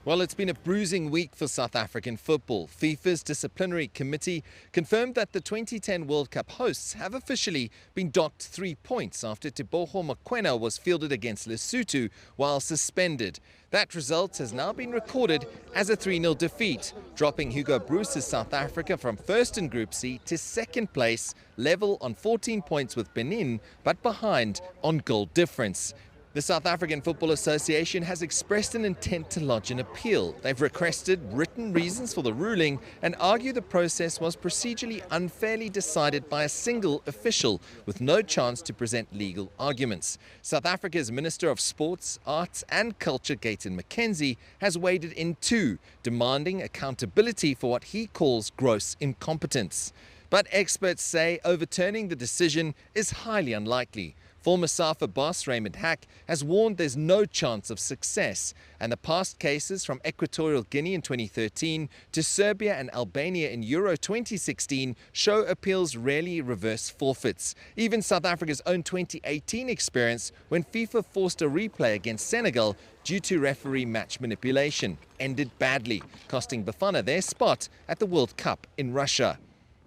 Well, it's been a bruising week for South African football. FIFA's disciplinary committee confirmed that the 2010 World Cup hosts have officially been docked 3 points after Teboho Mokoena was fielded against Lesotho while suspended. That result has now been recorded as a 3-0 defeat, dropping Hugo Broos's South Africa from first in Group C to second place, level on 14 points with Benin, but behind on goal difference. The South African Football Association has expressed an intent to lodge an appeal. They've requested written reasons for the ruling and argue the process was procedurally unfairly decided by a single official with no chance to present legal arguments. South Africa's Minister of Sports, Arts and Culture, Gayton McKenzie, has waded in too, demanding accountability for what he calls gross incompetence. But experts say overturning the decision is highly unlikely. Former SAFA boss Raymond Hack has warned there's no chance of success, and the past cases from Equatorial Guinea in 2013 to Serbia and Albania in Euro 2016 show appeals rarely reverse forfeits. Even South Africa's own 2018 experience, when FIFA forced a replay against Senegal due to referee match manipulation, ended badly, costing Bafana their spot at the World Cup in Russia.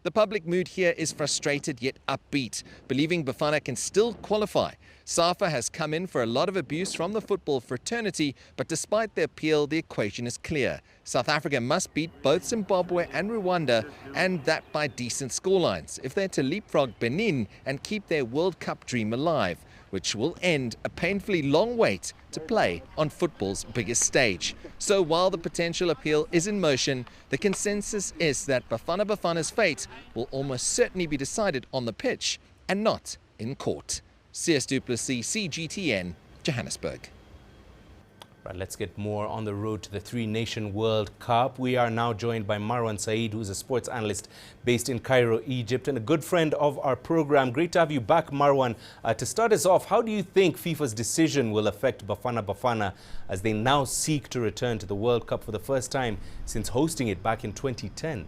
The public mood here is frustrated yet upbeat, believing Bafana can still qualify. SAFA has come in for a lot of abuse from the football fraternity, but despite the appeal, the equation is clear. South Africa must beat both Zimbabwe and Rwanda, and that by decent scorelines, if they're to leapfrog Benin and keep their World Cup dream alive, which will end a painfully long wait to play on football's biggest stage. So while the potential appeal is in motion, the consensus is that Bafana Bafana's fate will almost certainly be decided on the pitch and not in court. CS Du Plessis, CGTN, Johannesburg. Right, let's get more on the road to the Three-Nation World Cup. We are now joined by Marwan Saeed, who's a sports analyst based in Cairo, Egypt, and a good friend of our program. Great to have you back, Marwan. To start us off, how do you think FIFA's decision will affect Bafana Bafana as they now seek to return to the World Cup for the first time since hosting it back in 2010?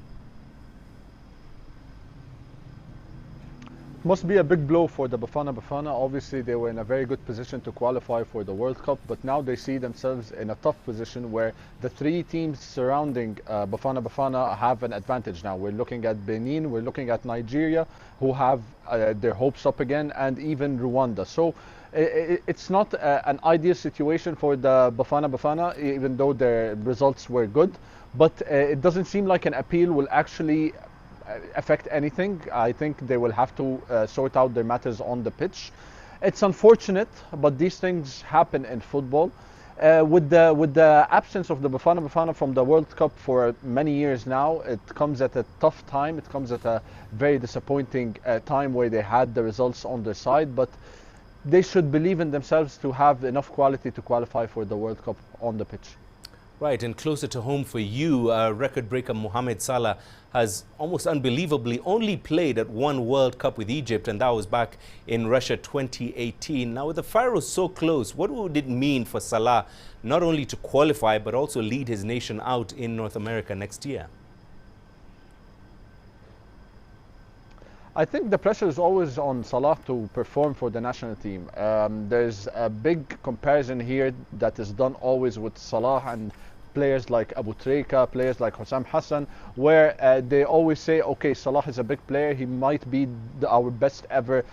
Must be a big blow for the Bafana Bafana. Obviously, they were in a very good position to qualify for the World Cup, but now they see themselves in a tough position where the three teams surrounding Bafana Bafana have an advantage now. We're looking at Benin, we're looking at Nigeria, who have their hopes up again, and even Rwanda. So it's not an ideal situation for the Bafana Bafana, even though their results were good, but it doesn't seem like an appeal will actually affect anything. I think they will have to sort out their matters on the pitch. It's unfortunate, but these things happen in football. With the absence of the Bafana Bafana from the World Cup for many years now, it comes at a tough time. It comes at a very disappointing time where they had the results on their side, but they should believe in themselves to have enough quality to qualify for the World Cup on the pitch. Right, and closer to home for you, record breaker Mohamed Salah has almost unbelievably only played at one World Cup with Egypt, and that was back in Russia 2018. Now, with the Pharaohs so close, what would it mean for Salah not only to qualify but also lead his nation out in North America next year? I think the pressure is always on Salah to perform for the national team. There's a big comparison here that is done always with Salah and players like Abu Trika, players like Hussam Hassan, where they always say, okay, Salah is a big player, he might be our best ever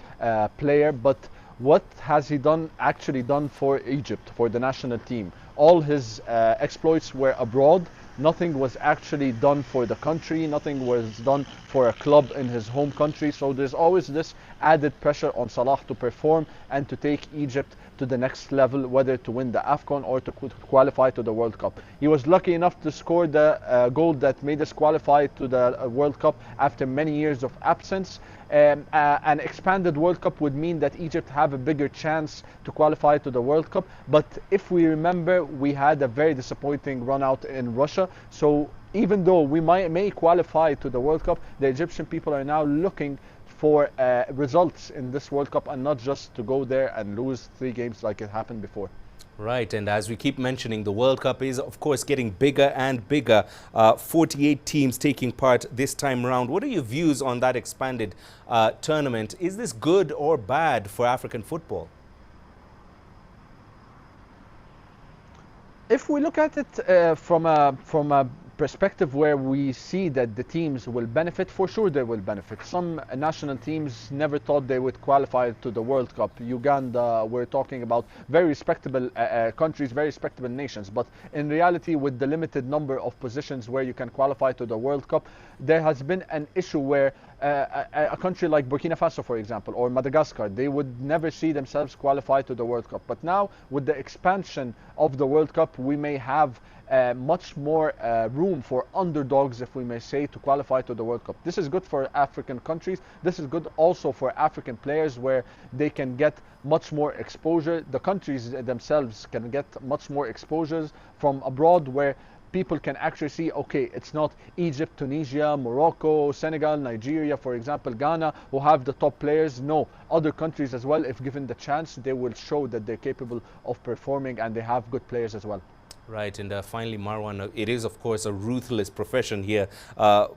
player, but what has he actually done for Egypt, for the national team? All his exploits were abroad. Nothing was actually done for the country, nothing was done for a club in his home country. So there's always this added pressure on Salah to perform and to take Egypt to the next level, whether to win the AFCON or to qualify to the World Cup. He was lucky enough to score the goal that made us qualify to the World Cup after many years of absence. An expanded World Cup would mean that Egypt have a bigger chance to qualify to the World Cup. But if we remember, we had a very disappointing run out in Russia. So even though we may qualify to the World Cup, the Egyptian people are now looking for results in this World Cup and not just to go there and lose 3 games like it happened before. Right, and as we keep mentioning, the World Cup is, of course, getting bigger and bigger. 48 teams taking part this time around. What are your views on that expanded tournament? Is this good or bad for African football? If we look at it from a perspective where we see that the teams will benefit, for sure they will benefit. Some national teams never thought they would qualify to the World Cup. Uganda, we're talking about very respectable countries, very respectable nations. But in reality, with the limited number of positions where you can qualify to the World Cup, there has been an issue where a country like Burkina Faso, for example, or Madagascar, they would never see themselves qualify to the World Cup. But now, with the expansion of the World Cup, we may have much more room for underdogs, if we may say, to qualify to the World Cup. This is good for African countries. This is good also for African players, where they can get much more exposure. The countries themselves can get much more exposures from abroad, where people can actually see, okay, it's not Egypt, Tunisia, Morocco, Senegal, Nigeria, for example, Ghana, who have the top players. No, other countries as well, if given the chance, they will show that they're capable of performing, and they have good players as well. Right, and finally, Marwan, it is, of course, a ruthless profession here.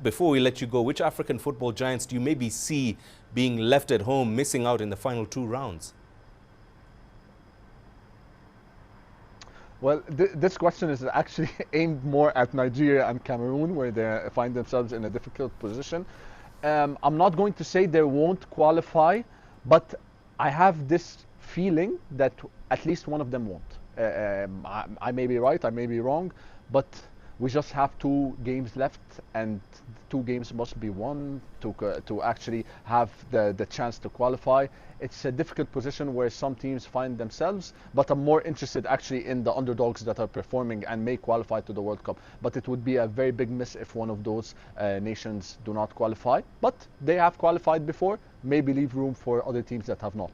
Before we let you go, which African football giants do you maybe see being left at home, missing out in the final 2 rounds? Well, this question is actually aimed more at Nigeria and Cameroon, where they find themselves in a difficult position. I'm not going to say they won't qualify, but I have this feeling that at least one of them won't. I may be right, I may be wrong, but we just have 2 games left, and 2 games must be won to actually have the chance to qualify. It's a difficult position where some teams find themselves, but I'm more interested actually in the underdogs that are performing and may qualify to the World Cup. But it would be a very big miss if one of those nations do not qualify. But they have qualified before, maybe leave room for other teams that have not.